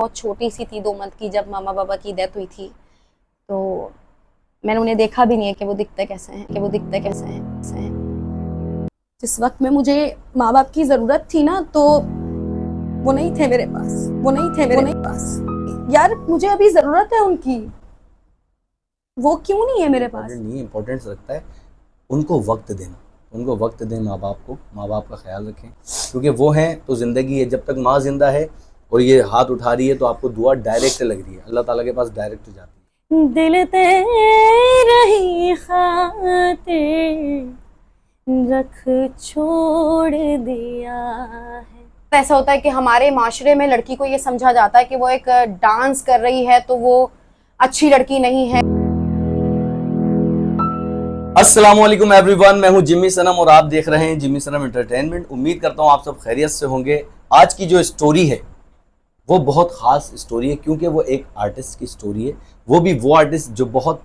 बहुत छोटी सी थी 2 मंथ की जब मामा पापा की डेथ हुई थी। तो मैंने उन्हें देखा भी नहीं है कि वो दिखते कैसे हैं। जिस वक्त में मुझे माँ बाप की ज़रूरत थी ना, तो वो नहीं थे मेरे पास। यार मुझे अभी ज़रूरत है उनकी, वो क्यों नहीं है मेरे पास? नहीं, इम्पोर्टेंस रखता है उनको वक्त देना। उनको वक्त दें माँ बाप को, माँ बाप का ख्याल रखें, क्योंकि वो हैं तो ज़िंदगी है। जब तक माँ जिंदा है और ये हाथ उठा रही है तो आपको दुआ डायरेक्ट लग रही है, अल्लाह ताला के पास डायरेक्ट जाती है। दिल तेरी खातिर रख छोड़ दिया है। ऐसा होता है कि हमारे माशरे में लड़की को ये समझा जाता है कि वो एक डांस कर रही है तो वो अच्छी लड़की नहीं है। अस्सलामुअलैकुम एवरीवन, मैं हूं जिम्मी सनम और आप देख रहे हैं जिम्मी सनम एंटरटेनमेंट। उम्मीद करता हूं आप सब खैरियत से होंगे। आज की जो स्टोरी है वो बहुत ख़ास स्टोरी है, क्योंकि वो एक आर्टिस्ट की स्टोरी है। वो भी वो आर्टिस्ट जो बहुत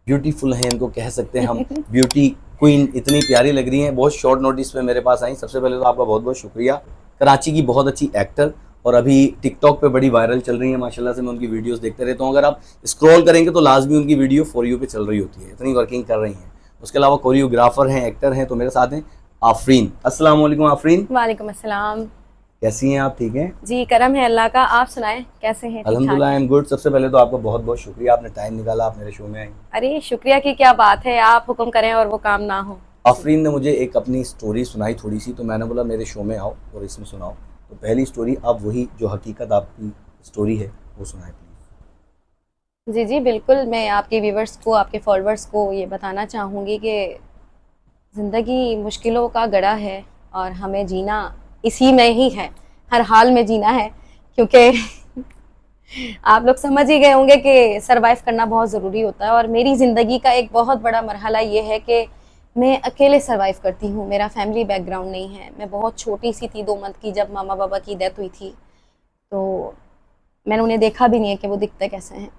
ब्यूटीफुल हैं, इनको कह सकते हैं हम ब्यूटी क्वीन। इतनी प्यारी लग रही हैं, बहुत शॉर्ट नोटिस पे मेरे पास आई। सबसे पहले तो आपका बहुत बहुत शुक्रिया। कराची की बहुत अच्छी एक्टर और अभी टिकटॉक पे बड़ी वायरल चल रही है माशाल्लाह से। मैं उनकी वीडियोस देखते रहता हूँ। अगर आप स्क्रॉल करेंगे तो लाजमी उनकी वीडियो फॉर यू पे चल रही होती है, इतनी वर्किंग कर रही हैं। उसके अलावा कोरियोग्राफर हैं, एक्टर हैं। तो मेरे साथ हैं आफरीन। अस्सलाम वालेकुम आफरीन। वालेकुम अस्सलाम। कैसी हैं आप? ठीक हैं जी, करम है अल्लाह का। आप सुनाएं कैसे हैं? ठीक ठाक अल्हम्दुलिल्लाह, आई हैं? Am good. सबसे पहले तो आपका बहुत बहुत शुक्रिया, आपने टाइम निकाला, आप मेरे शो में आई। अरे शुक्रिया की क्या बात है, आप हुक्म करें और वो काम ना हो। आफरीन ने मुझे एक अपनी स्टोरी सुनाई थोड़ी सी, तो मैंने बोला मेरे शो में आओ और इसमें सुनाओ। तो पहली स्टोरी आप वही जो हकीकत आपकी स्टोरी है वो सुनाए प्लीज़। जी जी बिल्कुल, मैं आपके व्यूवर्स को, आपके फॉलोअर्स को ये बताना चाहूँगी कि ज़िंदगी मुश्किलों का गड़ा है और हमें जीना इसी में ही है, हर हाल में जीना है। क्योंकि आप लोग समझ ही गए होंगे कि सरवाइव करना बहुत ज़रूरी होता है। और मेरी ज़िंदगी का एक बहुत बड़ा मरहला ये है कि मैं अकेले सरवाइव करती हूँ। मेरा फैमिली बैकग्राउंड नहीं है। मैं बहुत छोटी सी थी 2 मंथ की जब मामा पापा की डेथ हुई थी। तो मैंने उन्हें देखा भी नहीं है कि वो दिखते कैसे हैं।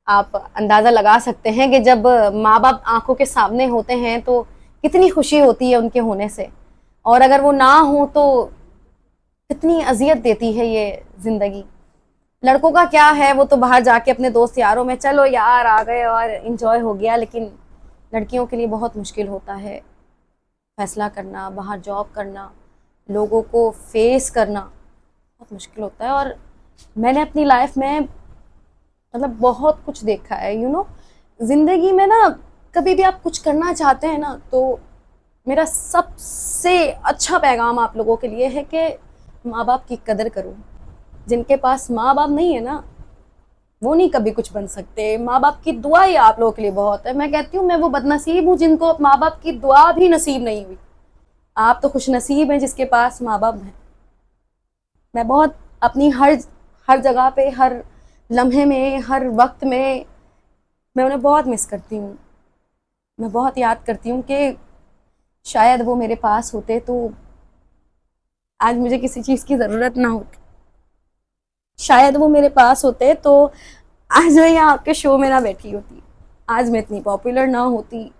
आप अंदाज़ा लगा सकते हैं कि जब माँ बाप आंखों के सामने होते हैं तो कितनी खुशी होती है उनके होने से, और अगर वो ना हो तो कितनी अजियत देती है ये ज़िंदगी। लड़कों का क्या है, वो तो बाहर जाके अपने दोस्त यारों में चलो यार आ गए और इन्जॉय हो गया, लेकिन लड़कियों के लिए बहुत मुश्किल होता है फैसला करना, बाहर जॉब करना, लोगों को फेस करना बहुत मुश्किल होता है। और मैंने अपनी लाइफ में मतलब बहुत कुछ देखा है, ज़िंदगी में ना, कभी भी आप कुछ करना चाहते हैं ना, तो मेरा सबसे अच्छा पैगाम आप लोगों के लिए है कि माँ बाप की कदर करो। जिनके पास माँ बाप नहीं है ना, वो नहीं कभी कुछ बन सकते। माँ बाप की दुआ ही आप लोगों के लिए बहुत है। मैं कहती हूँ मैं वो बदनसीब हूँ जिनको माँ बाप की दुआ भी नसीब नहीं हुई। आप तो खुश नसीब हैं जिसके पास माँ बाप हैं। मैं बहुत अपनी हर हर जगह पे, हर लम्हे में, हर वक्त में मैं उन्हें बहुत मिस करती हूँ। मैं बहुत याद करती हूँ कि शायद वो मेरे पास होते तो आज मुझे किसी चीज़ की ज़रूरत ना होती। शायद वो मेरे पास होते तो आज मैं यहाँ आपके शो में ना बैठी होती, आज मैं इतनी पॉपुलर ना होती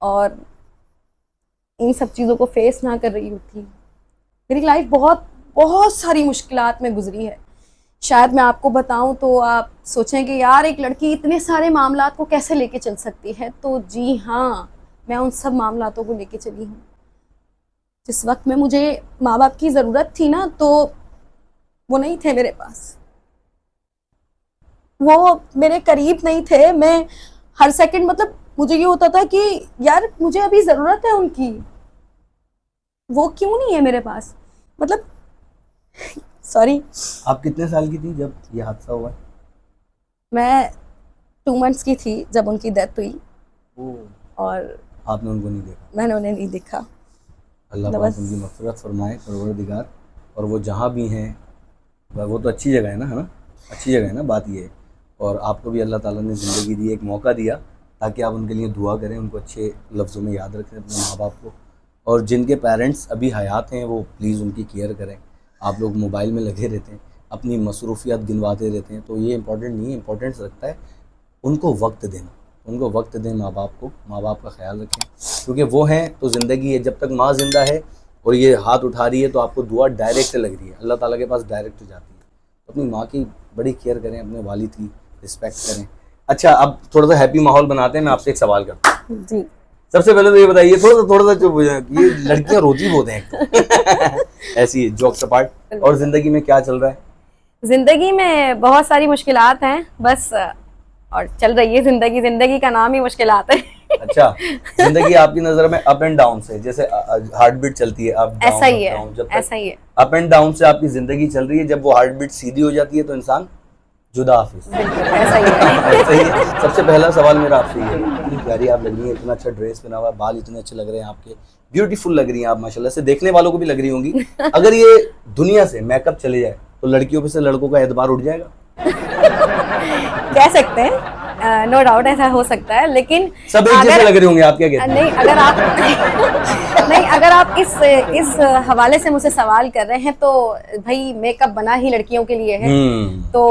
और इन सब चीज़ों को फेस ना कर रही होती। मेरी लाइफ बहुत बहुत सारी मुश्किलात में गुजरी है। शायद मैं आपको बताऊं तो आप सोचें कि यार एक लड़की इतने सारे मामलात को कैसे लेके चल सकती है। तो जी हाँ, मैं उन सब मामलातों को लेके चली हूँ। जिस वक्त में मुझे माँ बाप की ज़रूरत थी ना, तो वो नहीं थे मेरे पास, वो मेरे करीब नहीं थे। मैं हर सेकंड मतलब मुझे ये होता था कि यार मुझे अभी ज़रूरत है उनकी, वो क्यों नहीं है मेरे पास? मतलब सॉरी। आप कितने साल की थी जब ये हादसा हुआ? मैं 2 मंथ्स की थी जब उनकी डेथ हुई और आपने उनको नहीं देखा? मैंने उन्हें नहीं देखा। अल्लाह पाक उनकी मग़फ़िरत फरमाए परवरदिगार। और वो जहाँ भी हैं, वो तो अच्छी जगह है ना, है ना? अच्छी जगह है ना, बात ये है। और आपको भी अल्लाह ताला ने ज़िंदगी दी, एक मौका दिया ताकि आप उनके लिए दुआ करें, उनको अच्छे लफ्ज़ों में याद रखें अपने माँ बाप को। और जिनके पेरेंट्स अभी हयात हैं वो प्लीज़ उनकी केयर करें। आप लोग मोबाइल में लगे रहते हैं, अपनी मसरूफ़ियत गिनवाते रहते हैं, तो ये इम्पोर्टेंट नहीं है। इम्पोर्टेंस रखता है उनको वक्त देना। उनको वक्त दें माँ बाप को, माँ बाप का ख्याल रखें, क्योंकि वो हैं तो ज़िंदगी है। जब तक माँ ज़िंदा है और ये हाथ उठा रही है तो आपको दुआ डायरेक्ट लग रही है, अल्लाह ताला के पास डायरेक्ट जाती है। अपनी माँ की बड़ी केयर करें, अपने वालिद की रिस्पेक्ट करें। अच्छा, अब थोड़ा सा हैप्पी माहौल बनाते हैं। मैं आपसे एक सवाल करता हूँ जी। सबसे पहले तो ये बताइए, थोड़ा सा चुप हो जाए, ये लड़कियां रोती बहुत हैं एक तो ऐसी जोक्स अपार्ट, और जिंदगी में क्या चल रहा है? जिंदगी में बहुत सारी मुश्किलात हैं बस, और चल रही है जिंदगी। जिंदगी का नाम ही मुश्किलात है। अच्छा, जिंदगी आपकी नजर में अप एंड डाउन से, जैसे हार्ट बीट चलती है अप डाउन ऐसा ही अप है, डाउन, जब ऐसा ही है। अप एंड डाउन से आपकी जिंदगी चल रही है, जब वो हार्ट बीट सीधी हो जाती है तो इंसान जुदा हाफिज। बिल्कुल ऐसा ही है। ऐसा ही है। सबसे पहला सवाल मेरा आपसे ये है, इतनी प्यारी आप लग रही हैं, इतना अच्छा ड्रेस पहना हुआ है, बाल इतने अच्छे लग रहे हैं आपके, ब्यूटीफुल लग रही हैं आप माशाल्लाह से, देखने वालों को भी लग रही होंगी। अगर ये दुनिया से मेकअप चले जाए तो लड़कियों पे से लड़कों का एतबार उठ जाएगा? कह सकते हैं, नो डाउट ऐसा हो सकता है, लेकिन सब एक जैसे लग रहे होंगे, आप क्या कहते हैं? नहीं, अगर आप नहीं, अगर आप इस हवाले से मुझसे सवाल कर रहे हैं तो भाई मेकअप बना ही लड़कियों के लिए है, तो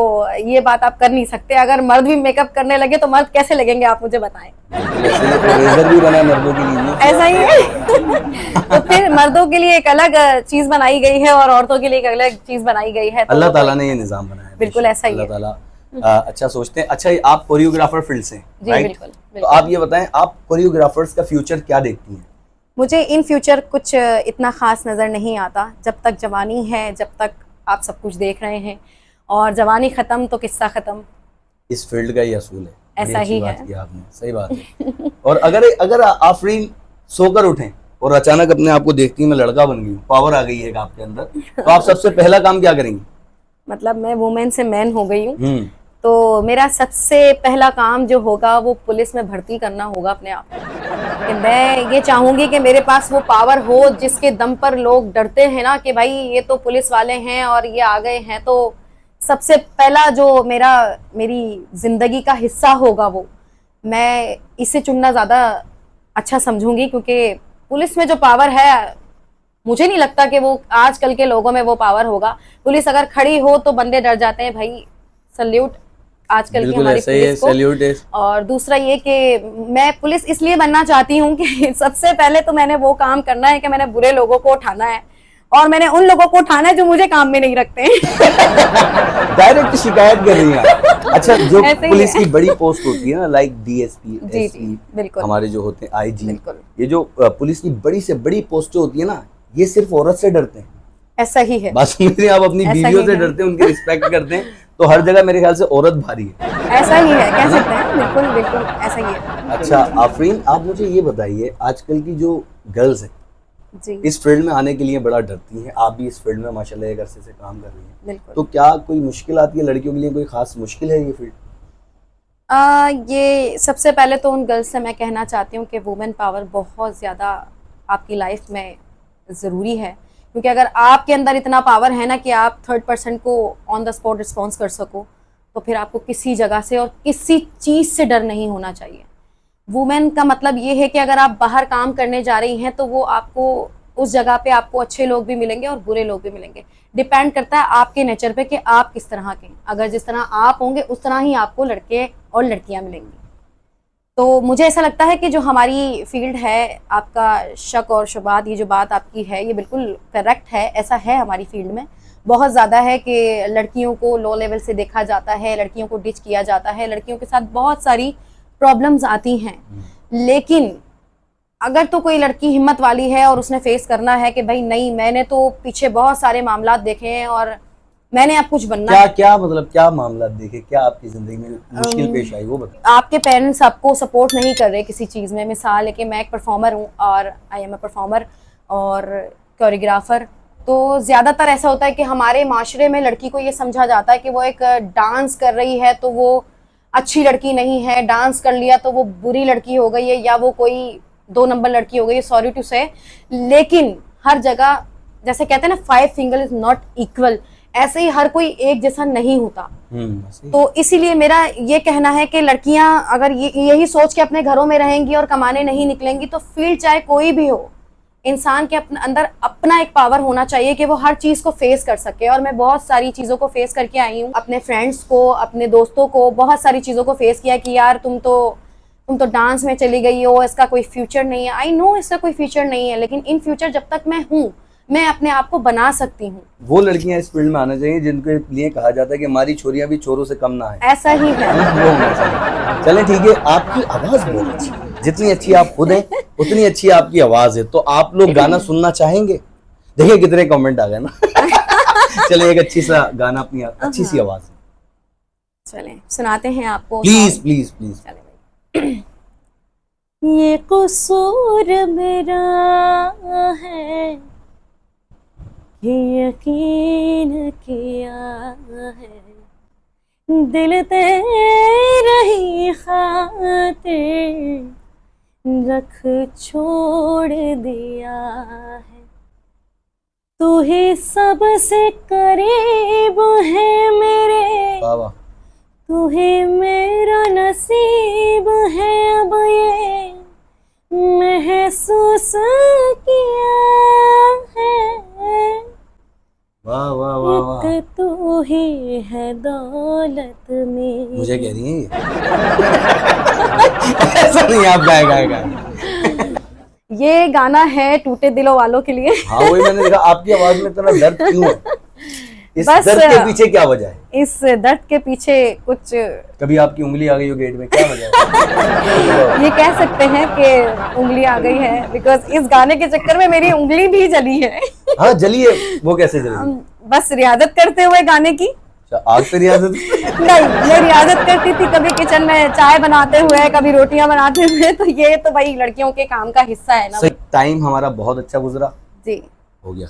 ये बात आप कर नहीं सकते। अगर मर्द भी मेकअप करने लगे तो मर्द कैसे लगेंगे, आप मुझे बताएं। रेजर भी बना है मर्दों के लिए, ऐसा ही है। तो फिर मर्दों के लिए एक अलग चीज बनाई गई है और औरतों के लिए एक अलग चीज बनाई गई है। तो अल्लाह ताला ने ये निजाम बनाया है। बिल्कुल ऐसा ही है। अल्लाह ताला अच्छा सोचते हैं। अच्छा, आप कोरियोग्राफर फील्ड से, जी राइट? बिल्कुल, तो बिल्कुल। आप ये बताएं, आप कोरियोग्राफर्स का फ्यूचर क्या देखती हैं? मुझे इन फ्यूचर कुछ इतना खास नज़र नहीं आता। जब तक जवानी है, जब तक आप सब कुछ देख रहे हैं, और जवानी ख़त्म तो किस्सा ख़त्म। इस फील्ड का ही असूल है। ऐसा बड़ी अच्छी ही बात है। किया आपने, सही बात है। और अगर आफरीन सोकर उठें और अचानक अपने आप को देखती हैं मैं लड़का बन गई हूँ, पावर आ गई है आपके अंदर, तो आप सबसे पहला काम क्या करेंगी? मतलब मैं वुमेन से मैन हो गई हूँ, तो मेरा सबसे पहला काम जो होगा वो पुलिस में भर्ती करना होगा अपने आप को। कि मैं ये चाहूंगी कि मेरे पास वो पावर हो जिसके दम पर लोग डरते हैं ना कि भाई ये तो पुलिस वाले हैं और ये आ गए हैं, तो सबसे पहला जो मेरी जिंदगी का हिस्सा होगा वो मैं इसे चुनना ज्यादा अच्छा समझूंगी, क्योंकि पुलिस में जो पावर है मुझे नहीं लगता कि वो आजकल के लोगों में वो पावर होगा। पुलिस अगर खड़ी हो तो बंदे डर जाते हैं। भाई सल्यूट आजकल की हमारी पुलिस को। और दूसरा ये कि मैं पुलिस इसलिए बनना चाहती हूँ कि सबसे पहले तो मैंने वो काम करना है कि मैंने बुरे लोगों को उठाना है, और मैंने उन लोगों को उठाना है जो मुझे काम में नहीं रखते हैं। डायरेक्ट शिकायत कर रही हैं। अच्छा, जो पुलिस की बड़ी पोस्ट होती है ना, लाइक डीएसपी, एसपी, बिल्कुल, हमारे जो होते हैं आईजी, बिल्कुल, ये जो पुलिस की बड़ी से बड़ी पोस्ट होती है ना, ये सिर्फ औरत से डरते हैं। ऐसा ही है। बस मेरे, आप अपनी बीवियों से डरते हैं, उनकी रिस्पेक्ट करते हैं, तो हर जगह मेरे ख्याल से औरत भारी है। ऐसा ही है, कह सकते हैं, बिल्कुल बिल्कुल ऐसा ही है। अच्छा आफरीन, आप मुझे ये बताइए, आजकल की जो गर्ल्स हैं जी, इस फील्ड में आने के लिए बड़ा डरती हैं, आप भी इस फील्ड में माशाल्लाह एक अरसे से काम कर रही हैं, बिल्कुल। तो क्या कोई मुश्किल आती है लड़कियों के लिए, कोई खास मुश्किल है ये फील्ड? ये सबसे पहले तो उन गर्ल्स से मैं कहना चाहती हूँ कि वुमेन पावर बहुत ज़्यादा आपकी लाइफ में ज़रूरी है, क्योंकि अगर आपके अंदर इतना पावर है ना कि आप थर्ड पर्सन को ऑन द स्पॉट रिस्पॉन्स कर सको, तो फिर आपको किसी जगह से और किसी चीज़ से डर नहीं होना चाहिए। वुमेन का मतलब ये है कि अगर आप बाहर काम करने जा रही हैं तो वो आपको उस जगह पे आपको अच्छे लोग भी मिलेंगे और बुरे लोग भी मिलेंगे। डिपेंड करता है आपके नेचर पे कि आप किस तरह के, अगर जिस तरह आप होंगे उस तरह ही आपको लड़के और लड़कियां मिलेंगी। तो मुझे ऐसा लगता है कि जो हमारी फील्ड है, आपका शक और शुबात, ये जो बात आपकी है ये बिल्कुल करेक्ट है। ऐसा है हमारी फील्ड में बहुत ज़्यादा है कि लड़कियों को लो लेवल से देखा जाता है, लड़कियों को डिच किया जाता है, लड़कियों के साथ बहुत सारी प्रॉब्लम्स आती हैं। लेकिन अगर तो कोई लड़की हिम्मत वाली है और उसने फेस करना है कि भाई नहीं, मैंने तो पीछे बहुत सारे मामला देखे हैं और मैंने अब कुछ बनना क्या क्या मतलब क्या मामला देखे, क्या आपकी जिंदगी में मुश्किल पेश आई वो बताइए। आपके पेरेंट्स आपको सपोर्ट नहीं कर रहे किसी चीज़ में। मिसाल है कि मैं एक परफॉर्मर हूँ और आई एम ए परफॉर्मर और कोरियोग्राफर, तो ज़्यादातर ऐसा होता है कि हमारे माशरे में लड़की को ये समझा जाता है कि वो एक डांस कर रही है तो वो अच्छी लड़की नहीं है, डांस कर लिया तो वो बुरी लड़की हो गई है या वो कोई 2 नंबर लड़की हो गई है, सॉरी टू से। लेकिन हर जगह जैसे कहते हैं ना 5 फिंगर इज नॉट इक्वल, ऐसे ही हर कोई एक जैसा नहीं होता। तो इसीलिए मेरा ये कहना है कि लड़कियां अगर यही सोच के अपने घरों में रहेंगी और कमाने नहीं निकलेंगी तो फील्ड चाहे कोई भी हो, इंसान के अंदर अपना एक पावर होना चाहिए कि वो हर चीज़ को फेस कर सके। और मैं बहुत सारी चीज़ों को फेस करके आई हूँ, अपने फ्रेंड्स को, अपने दोस्तों को, बहुत सारी चीज़ों को फेस किया कि यार तुम तो डांस में चली गई हो, इसका कोई फ्यूचर नहीं है। आई नो इसका कोई फ्यूचर नहीं है, लेकिन इन फ्यूचर जब तक मैं हूँ, मैं अपने आप को बना सकती हूँ। वो लड़कियां इस फील्ड में आना चाहिए जिनके लिए कहा जाता है कि हमारी छोरियां भी चोरों से कम ना है। ऐसा ही है। वो होना चाहिए। चलें ठीक है, आपकी आवाज बहुत अच्छी है, जितनी अच्छी आप खुद हैं उतनी अच्छी आपकी आवाज है। तो आप लोग गाना सुनना चाहेंगे? देखिए कितने कमेंट आ गए ना। चलिए एक अच्छी सा गाना, अपनी अच्छी सी आवाज में। चलें सुनाते हैं आपको। Please please please. चलें भाई। ये कसूर मेरा है कि यकीन किया है, दिल तेरे ही खातिर रख छोड़ दिया है। तू ही सबसे करीब है मेरे, वाह वाह। तू ही मेरा नसीब है, अब ये महसूस किया है। वाह वाह वाह वाह। एक तू ही है दौलत में। मुझे कह रही हैं ऐसा नहीं, आप गाएगा। ये गाना है टूटे दिलों वालों के लिए। हाँ वही मैंने देखा, आपकी आवाज में इतना दर्द क्यों है? इस बस दर्द के पीछे क्या वजह है? इस दर्द के पीछे कुछ कभी आपकी उंगली आ गई हो गेट में, क्या वजह है? ये कह सकते हैं कि उंगली आ गई है, बिकॉज इस गाने के चक्कर में मेरी उंगली भी जली है। हाँ जली है, वो कैसे जली? बस रियाजत करते हुए गाने की। आग पे रियाजत? नहीं, मैं रियाजत करती थी कभी किचन में चाय बनाते हुए, कभी रोटियां बनाते हुए। तो ये तो भाई लड़कियों के काम का हिस्सा है ना। टाइम हमारा बहुत अच्छा गुजरा जी। हो गया।